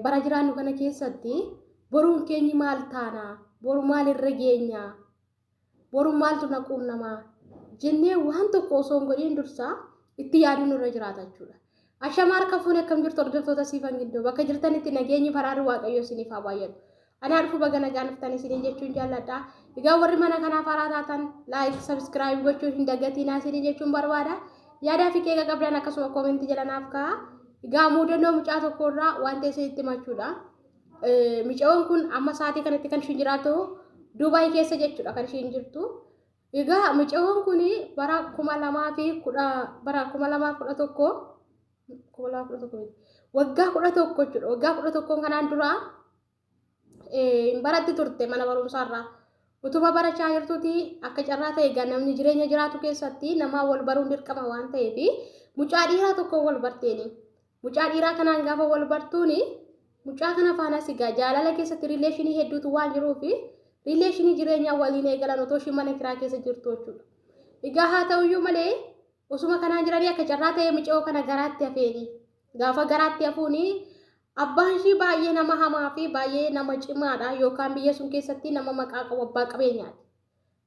bara jiraannu kana keessatti boruun keenyi maal taana boru maal irra geenya boru maaltu naquunnamaa jennee waan tokko osoo hin godhin dursa itti yaaduun irra jiraata jechuudha. Ashamaar kafuun akkam jirtu hordoftoota siifan gidduu bakka jirtanitti nageenyi faraarri waaqayyoo isiniif haa baay'atu. Ana dhufu baga nagaan dhuftanii isiniin jechuun jaalladha. Egaa warri mana kanaa faraa taatan like subscribe gochuun hin dagatinaa isiniin jechuun barbaada. Yaadaa fi keeka qabdan akkasuma koomentii jala naaf kaa'aa. Egaa mudannoo mucaa tokkorraa waan ta'e isinitti himachuudha. Mucaan kun amma sa'aatii kanatti kan ishiin jiraatu Dubaay keessa jechuudha kan ishiin jirtu. Egaa mucaan kun bara 2011 waggaa 11 jechuudha. Waggaa 11 kanaan dura baratti turte mana barumsaarraa. Utuma barachaa jirtuuti akka carraa ta'e egaa namni jireenya jiraatu keessatti nama wal baruun dirqama waan ta'eef mucaa dhiiraa tokko wal barteeni. Mucaa dhiiraa kanaan gaafa wal bartuuni mucaa kana faanas egaa jaalala keessatti rileeshinii hedduutu waan jiruuf rileeshinii jireenyaa waliin eegalan otoo ishii mana kiraa keessa jirtu jechuudha. Egaa haa ta'uyyuu malee osuma kanaan jiranii akka carraa ta'e mucaa kana garaatti hafeeni. Gaafa garaatti hafuuni abbaan ishii baay'ee nama hamaa fi baay'ee nama cimaadha yookaan biyya sun keessatti nama maqaa qabu abbaa qabeenyaati.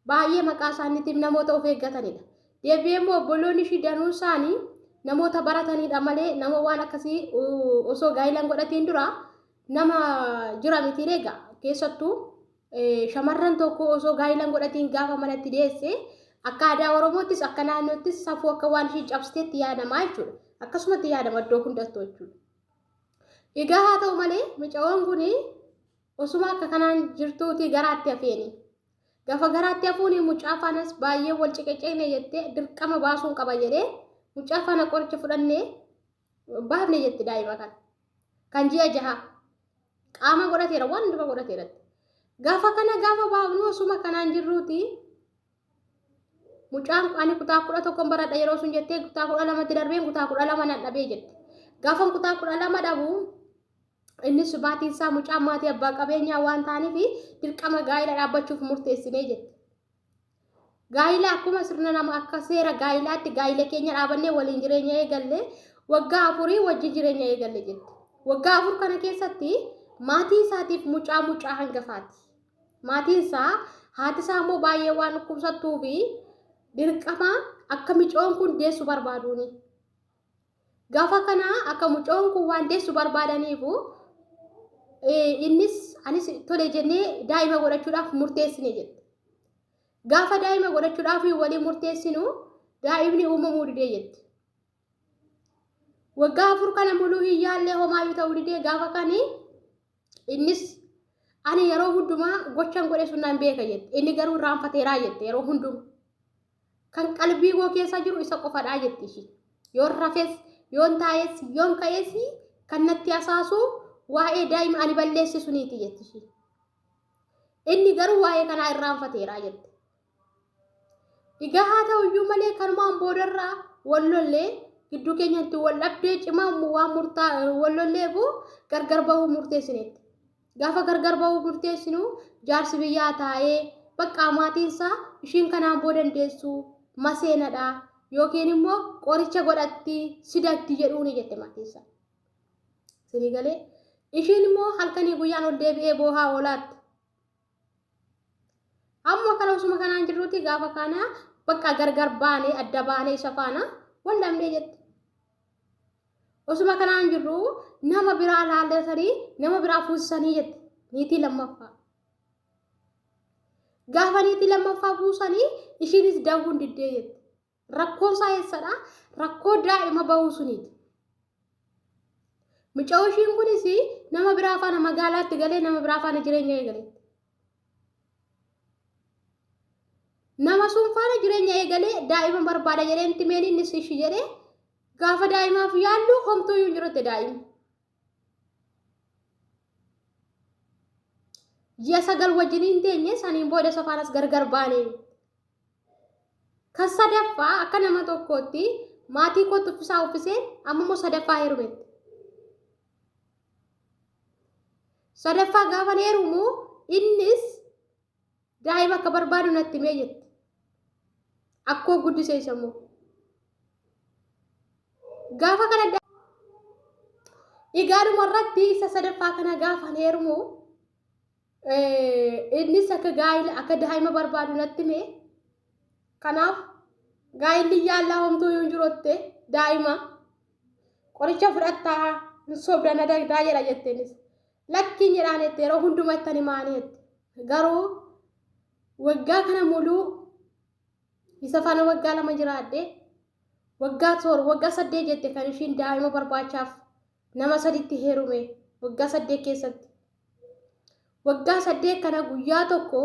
Baay'ee maqaa isaaniitiif namoota of eeggatanidha. Deebi'ee immoo obboloonni ishii danuun isaanii namoota baratanidha malee nama waan akkasii osoo gaa'ilaan godhatiin dura nama jira miti egaa keessattuu shamarran tokko osoo gaa'ilaan godhatiin gaafa manatti dhiyeesse akka aadaa Oromoottis akka naannoottis safuu akka waan ishii cabsiteetti yaadamaa jechuudha. Akkasumatti yaadama iddoo hundattuu jechuudha. Egaa haa ta'u malee mucaan kun osuma akka kanaan jirtuuti garaatti hafeeni. Gaafa garaatti hafuuni mucaa faanas baay'ee wal ciqeqeene jettee dirqama baasuun qaba jedhee mucaa faana qoricha fudhannee baafne jetti daa'ima kana. Kan ji'a 6 qaama godhateera waan hundumaa godhateera. Gaafa kana gaafa baafnu osuma kanaan jirruuti mucaan ani kutaa 11 baradha yeroo sun jettee kutaa 12tti darbeen kutaa 12 nan dhabee jette. Gaafa kutaa 12 dhabu innis maatiin isaa mucaa maatii abbaa qabeenyaa waan ta'aniif dirqama gaa'ila dhaabbachuuf murteessinee jette. Gaa'ila akkuma sirna nama akka seera gaa'ilaatti gaa'ila keenya dhaabannee waliin jireenya eegalle waggaa 4 wajjin jireenya eegalle jette. Waggaa 4 kana keessatti maatii isaatiif mucaa hangafaati. Maatiin isaa haati isaa immoo baay'ee waan dhukkubsattuu fi dirqama akka mucaan kun deessu barbaaduuni. Gaafa kana akka mucaan kun waan deessu barbaadaniifu innis anis tole jennee daa'ima godhachuudhaaf murteessine jette. Gaafa daa'ima godhachuudhaaf waliin murteessinu daa'imni uumamuu didee jette. Waggaa 4 kana muluu hin yaallee homaayyuu ta'uu didee gaafa kani innis ani yeroo hundumaa gochaan godhe sunnaan beeka jette. Inni garuu raanfateeraa jette yeroo hundumaa. Kan qalbii koo keessa jiru isa qofadhaa jetti ishii. Yoon rafes yoon taa'es yoon ka'es kan natti asaasu waa'ee daa'ima ani balleessisuniiti jetti ishii. Inni garuu waa'ee kanaa irraanfateeraa jette. Egaa haa ta'uyyuu malee kanumaan boodarraa wallollee gidduu keenyatti wal dhabdee cimaa waan wallolleefu gargar bahuu murteessineetti. Gaafa gargar bahuu murteessinu jaarsi biyyaa taa'ee bakka maatiinsaa ishiin kanaan booda dandeessu maseenadha yookiin immoo qoricha godhatti sidatti jedhuuni jette maatiinsaa. Sinii galee ishiin immoo halkanii guyyaan ol deebi'ee boohaa oolaatti. Amma kana osuma kanaan jirruuti gaafa kana bakka gargar baanee adda baanee isa faana wal dhabnee jette. Osuma kanaan jirru nama biraa laallatanii nama biraa fuusisanii jette niitii lammaffaa. Gaafa niitii lammaffaa fuusanii ishiinis dawuun diddee jette. Rakkoon isaa eessadha? Rakkoo daa'ima bahuu suniiti. Mucaa ishiin kunis nama biraa faana magaalaatti galee nama biraa faana jireenya eegaleetti. Nama sun faana jireenya eegalee daa'ima barbaada jedhee itti meen innis ishii jedhee gaafa daa'imaaf yaallu homtuu iyyuu jirutti daa'ima. Ji'a 9 wajjiniin teenye saniin booda safaanas gargar baanee. Kan sadaffaa akka nama tokkootti maatii kootti uffisaa uffiseen ammoo sadaffaa heerumetti. Sadaffaa gaafa heerumu innis daa'ima akka barbaadu natti himee jette. Akkoo guddisee sammoo. Gaafa kana Igaadhuma irratti isa sadaffaa kana gaafan heerumu innis akka gaa'ila akka daa'ima barbaadu natti mee kanaaf gaa'illi yaallaa homtuu yoo jirutte daa'ima qoricha fudhattaa sobdana dagdaa jedha jetteenis lakkiin jedhaan itti yeroo hunduma ittani maaniitti garuu waggaa kana muluu isa faana waggaa lama jiraadde waggaa 8 jette kan ishiin daa'ima barbaachaaf nama saditti heerume waggaa 8 keessatti waggaa 8 kana guyyaa tokko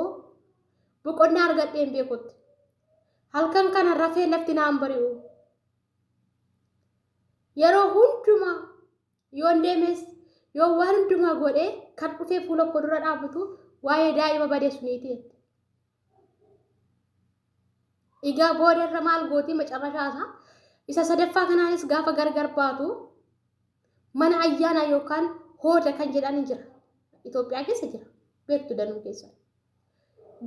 boqonnaa argadheen beekutti halkan kana rafee lafti naan bari'u yeroo hunduma yoon deemes yoo waan hunduma godhe kan dhufee fuula koo dura dhaabatu waa'ee daa'ima badee suniiti igaa boodarra maal gooti macarrashaasaa isa sadaffaa kanaanis gaafa gargar baatu mana ayyaana yookaan hooda kan jedhan jira Itoophiyaa keessa jira beektu danuu keessa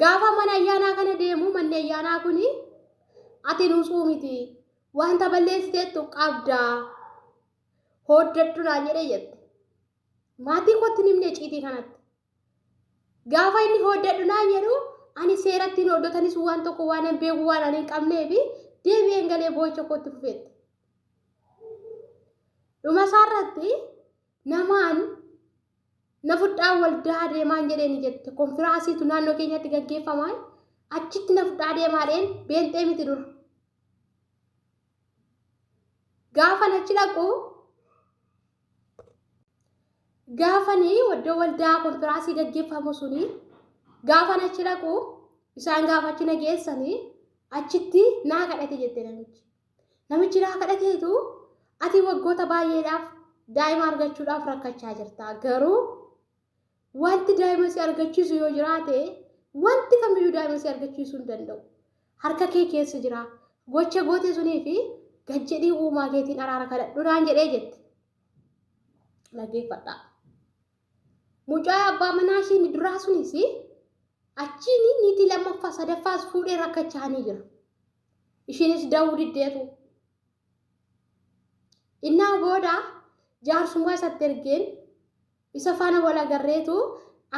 gaafa mana ayyaanaa kana deemu manni ayyaanaa kuni ati nuusuu miti wanta balleessiteettu qabdaa hoodadhu naan jedhee jette maatii kootti nimne ciitii kanatti gaafa inni hoodadhu naan jedhu ani seeratti hooddotanis waan tokko waan hin beeku waan ani hin qabneefi deebi'een galee boo'icha kootti fufeette dhuma isaarratti namaan na fudhaa waldaa deemaan jedheeni jette konfiraansiitu naannoo keenyatti gaggeeffamaa achitti na fudhaa deemaadheen beenxee miti dura gaafa nachi dhaqu gaafanii waddoo waldaa konfiraansii gaggeeffamu suni gaafa nachi dhaqu isaan gaafachi na geessanii achitti naa kadhate jette namichi naa kadhateetu ati waggoota baay'eedhaaf daa'ima argachuudhaaf rakkachaa jirta garuu wanti daa'ima si argachiisu yoo jiraate wanti kamiyyuu daa'ima si argachiisuu hin danda'u harka kee keessa jira gocha goote sunii fi gajjedhii uumaa keetiin araara kadhadhu naan jedhee jette dhaggeeffadhaa mucaa abbaa manaa isheen duraa sunis achiin niitii lammaffaa sadaffaas fuudhee rakkachaanii jira isheenis da'uu diddeetu innaa booda jaarsummaa isatti ergeen isa faana wal agarreetu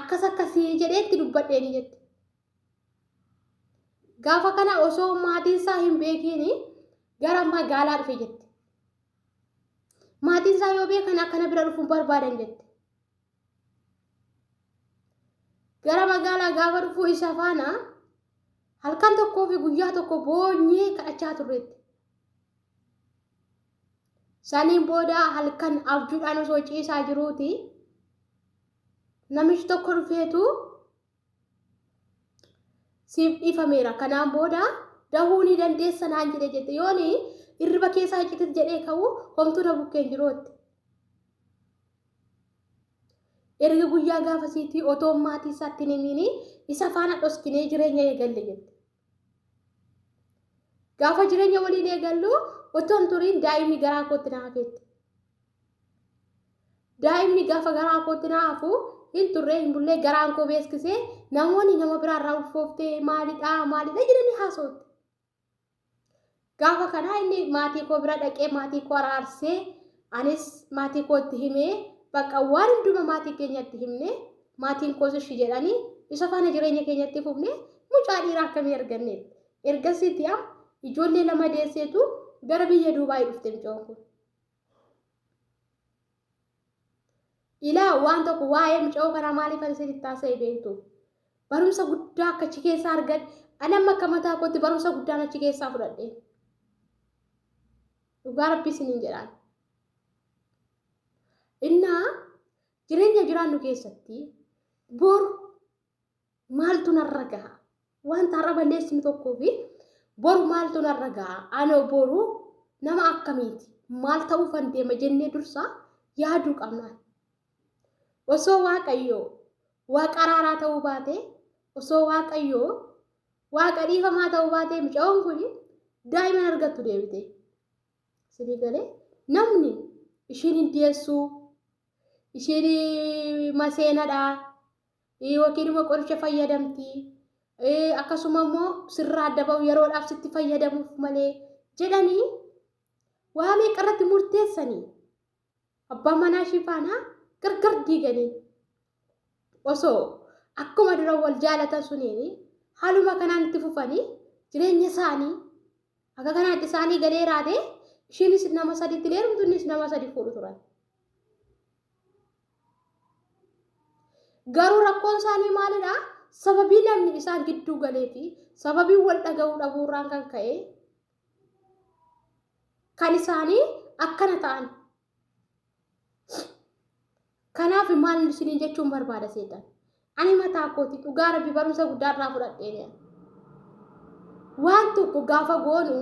akkasii jedheetti dubbadheeni jette gaafa kana osoo maatiin isaa hin beekiin gara magaalaa dhufe jette maatiin isaa yoo beekan akkana bira dhufuun barbaadan jette gara magaalaa gaafa dhufuu isa faana halkan tokkoo fi guyyaa tokko boonyee kadhachaa turreetti saniin booda halkan abjuudhaan osoo ciisaa jiruuti namichi tokko dhufeetu siif dhiifameera kanaan booda dahuu ni dandeessa naan jedhe jette yooni irriba keessaa cititi jedhee ka'u homtuu na bukkeen jiruutti erga guyyaa gaafasiitii otoo maatii isaatti nimiini isa faana dhoskinee jireenya eegalle jette gaafa jireenya waliin eegallu otoon turiin daa'imni garaa kootti na hafeetti daa'imni gaafa garaa kootti na hafu hin turree hin bullee garaan koo beeskisee namoonni nama biraarraa ulfooftee maalidha jedhanii haasootti gaafa kanaa inni maatii koo bira dhaqee maatii koo araarsee anis maatii kootti himee bakka waan hunduma maatii keenyatti himne maatiin koos ishii jedhanii isa faana jireenya keenyatti fufne mucaa dhiiraa akkamii arganne ergasiitti ijoollee lama deesseetu gara biyya Duubaay dhufte mucaan kun ilaa waan tokko waa'ee mucaa kanaa maaliif asitti taasise beektu barumsa guddaa akka achi keessaa argadhe anamma akka mataa kootti barumsa guddaan achi keessaa fudhadhe dhugaa rabbii isiniin jedhaan innaa jireenya jiraannu keessatti boru maaltu narra gaha wanta har'a balleessinu tokkoo fi boru maaltu narra gaha anoo boru nama akkamiiti maal ta'uu fan deema jennee dursaa yaaduu qabnaan osoo waaqayyoo waaqa araaraa ta'uu baate osoo waaqayyoo waaqa dhiifamaa ta'uu baate mucaan kun daa'ima argattu deebite sidii galee namni ishiin hin deessuu isheen maseenadha yookiin immoo qoricha fayyadamti akkasuma immoo sirraa adda ba'u yeroodhaaf sitti fayyadamuuf malee jedhanii waa meeqa irratti murteessanii abbaan manaa ishii faana gargar diiganii osoo akkuma dura wal jaalatan suniini haaluma kanaan itti fufanii jireenya isaanii akka kanaatti isaanii galee raatee ishiinis nama sadiitti leerumtu innis nama sadii fuudhu turan. Garuu rakkoon isaanii maalidhaa? Sababii namni isaan gidduu galee fi sababii wal dhaga'uu dhabuurraan kan ka'e kan isaanii akkana ta'an. Kanaaf maal isiniin jechuun barbaada seetan? Ani mataa kooti dhugaa Rabbi barumsa guddaarraa fudhadheen. Waan tokko gaafa goonu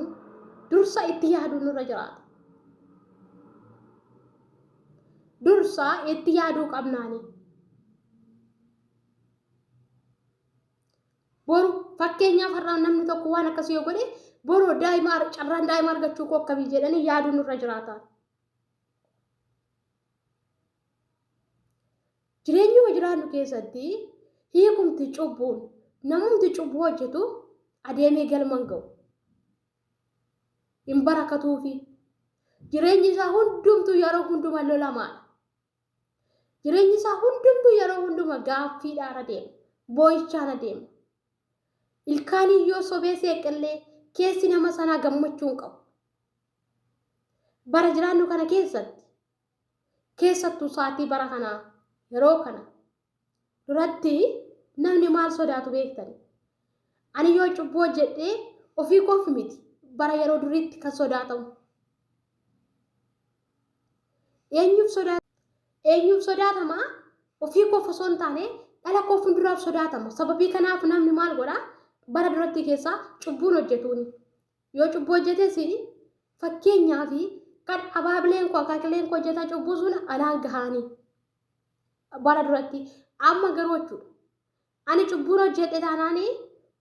dursa itti yaaduun nurra jiraata. Dursa itti yaaduu qabnaani. Boru fakkeenyaaf har'a namni tokko waan akkasii yoo godhe boru carraan daa'ima argachuu koo akkamii jedhanii yaaduun nurra jiraata. Jireenyuma jiraannu keessatti hiikumti cubbuun namumti cubbuu hojjetu adeemee galman ga'u. Hin barakatuufi jireenyi isaa hundumtuu yeroo hundumaa lolamaadha. Jireenyi isaa hundumtuu yeroo hundumaa gaaffiidhaan adeema. Boo'ichaan adeema. Ilkaanii yoo sobee seeqillee keessi nama sanaa gammachuu hin qabu. Bara jiraannu kana keessattuu saatii bara kanaa yeroo kana duratti namni maal sodaatu beektani? Ani yoo cubbuu hojjedhee ofii koof miti bara yeroo duriitti kan sodaatamu. Eenyuuf sodaatama? Ofii koof osoo hin taane dhala koo fuulduraaf sodaatama. Sababii kanaaf namni maal godhaa? Bara duratti keessaa cubbuun hojjetuuni. Yoo cubbuu hojjetes fakkeenyaaf kan abaabileen koo akaakileen koo hojjetaa cubbuu sun anaan gahaanii. Bara duratti amma garuu jechuudha. Ani cubbuun hojjedhe taanaanii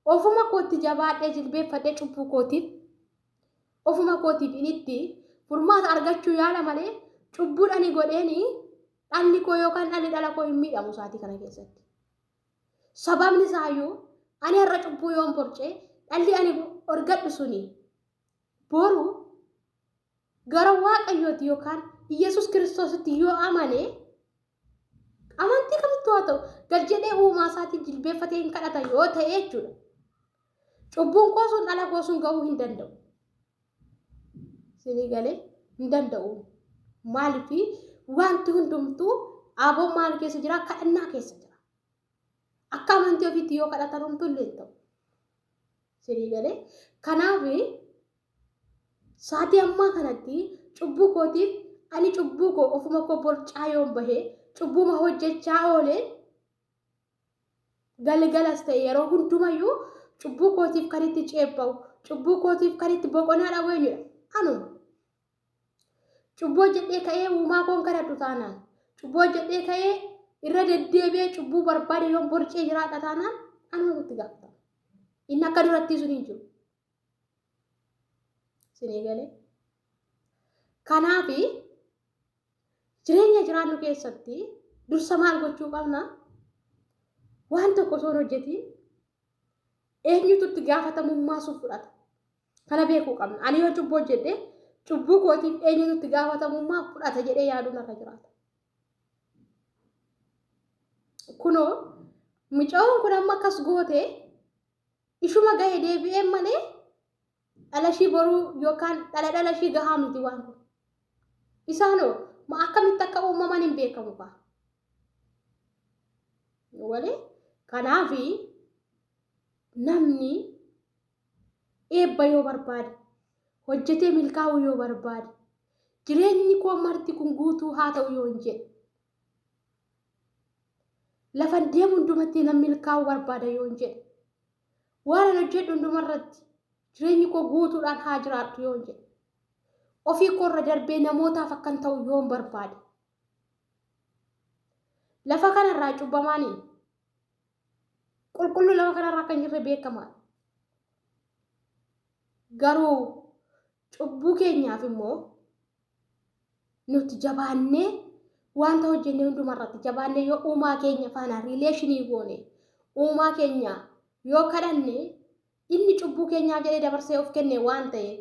ofuma kootti jabaadhee jilbeeffadhee cubbuu kootiif ofuma kootiif initti furmaata argachuu yaala malee cubbuudhani godheeni dhalli koo yookaan dhalli dhala koo hin miidhamu saatii kana keessatti. Sababni isaayyuu ani har'a cubbuu yoon borcee dhalli ani argadhu suni boru gara Waaqayyooti yookaan Iyesuus Kiristoositti yoo amane amantii kamittuu haa ta'u gad jedhee uumaa isaatiin jilbeeffatee hin kadhata yoo ta'e jechuudha. Cubbuun koo sun dhala koo sun ga'uu hin danda'u. Sinii galee hin danda'u. Maaliif wanti hundumtuu aboon maal keessa jira? Kadhannaa keessa jira. Akka amantii ofiitti yoo kadhatan homtuu illee hin ta'u. Sinii galee kanaaf saatii ammaa kanatti cubbuu kootiif ani cubbuu koo ofuma koo borcaa yoon bahee cubbuma hojjechaa oolee galgalas ta'e yeroo hundumayyuu cubbuu kootiif kan itti ceebba'u cubbuu kootiif kan itti boqonnaa dhabu eenyudha? Anuma. Cubbuu hojjedhee ka'ee uumaa koon kadhadhu taanaan cubbuu hojjedhee ka'ee irra deddeebi'ee cubbuu barbaade yoon borcee jiraadha taanaan anuma itti gaafatama. Inni akka duratti sun hin jiru. Sinii galee. Kanaaf jireenya jiraannu keessatti dursa maal gochuu qabna? Waan tokko osoo hojjetiin eenyutu itti gaafatamummaa sun fudhata? Kana beekuu qabna. Ani yoo cubbuu hojjedhe cubbuu kootiif eenyutu itti gaafatamummaa fudhata jedhee yaaduun irra jiraata. Kunoo mucaan kun amma akkas gootee ishuma gahee deebi'ee malee dhalashii boruu yookaan dhalashii gahaa miti waan kun. Isaanoo ma akkamitti akka uumaman hin beekamu faa. Walee kanaaf namni eebba yoo barbaade hojjetee milkaa'uu yoo barbaade jireenyi koo marti kun guutuu haa ta'u yoo hin jedhe lafa deemu hundumatti nam milkaa'uu barbaada yoo hin jedhe waan an hojjedhu hundumarratti jireenyi koo guutuudhaan haa jiraattu yoo hin jedhe ofii koorra darbee namootaaf akkan ta'u yoo hin barbaade lafa kanarraa cubbamaanii qulqulluu lafa kanarraa kan jirre beekamaa garuu cubbuu keenyaaf immoo nuti jabaannee wanta hojjennee hundumarratti jabaannee yoo uumaa keenya faana riileeshinii goone uumaa keenya yoo kadhanne inni cubbuu keenyaaf jedhee dabarsee of kenne waan ta'eef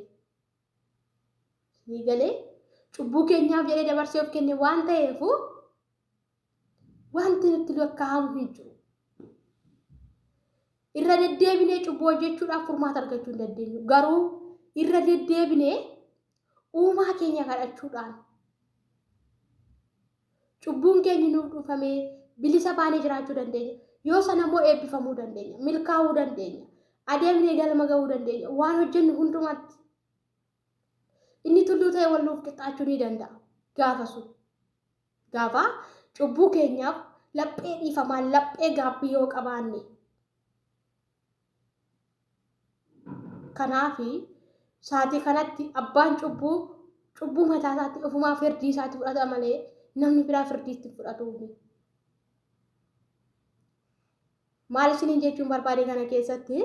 ni galee cubbuu keenyaaf jedhee dabarsee of kenne waan ta'eef wanti nutti lakkaa'amu hin jiru. Irra deddeebinee cubbuu hojjechuudhaaf furmaata argachuu hin dandeenyu. Garuu irra deddeebinee uumaa keenya kadhachuudhaan cubbuun keenya nuuf dhufamee bilisa baanee jiraachuu dandeenya. Yoo sana immoo eebbifamuu dandeenya, milkaa'uu dandeenya, adeemnee galma ga'uu dandeenya. Waan hojjennu hundumatti inni tulluu ta'e wal nuuf qixxaachuu ni danda'a. Gaafa cubbuu keenyaaf laphee dhiifamaan laphee gaabbii yoo qabaanne. Kanaafi saatii kanatti abbaan cubbuu mataa isaatti ofumaa firdii isaatti fudhata malee namni biraa firdii itti fudhatu. Maal isiniin jechuun barbaade kana keessatti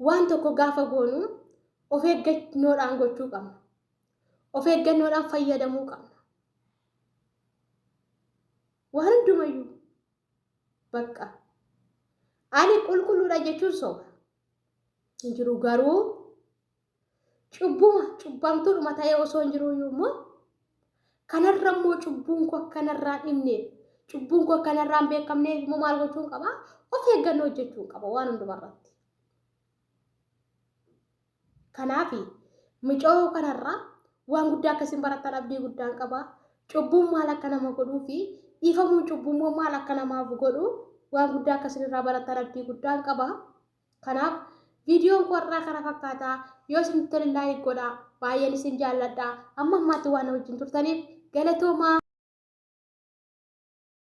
waan tokko gaafa goonu of eeggannoodhaan gochuu qabna. Of eeggannoodhaan fayyadamuu qabna. Waan hundumayyuu bakka ani qulqulluudha jechuun soba hin jiru. Garuu cubbamtuudhuma ta'ee osoo hin jiru immoo kanarra immoo cubbuun koo kanarraa dhimne cubbuun koo kanarraa hin beekamneef immoo maal gochuun qaba? Of eeggannoo hojjechuun qaba waan hundumarratti. Kanaafi micoo kanarraa waan guddaa akkasiin barattan abdii guddaan qaba. Cubbuun maal akka nama godhuu fi dhiifamuun cubbuun maal akka namaaf godhu waan guddaa akkasiin irraa barattan abdii guddaan qaba. Kanaaf viidiyoon koo irraa kana fakkaata. Yoo isin tolle laayik godhaa. Baay'een isin jaalladha. Amma ammaatti waan wajjin turtaniif galatoomaa.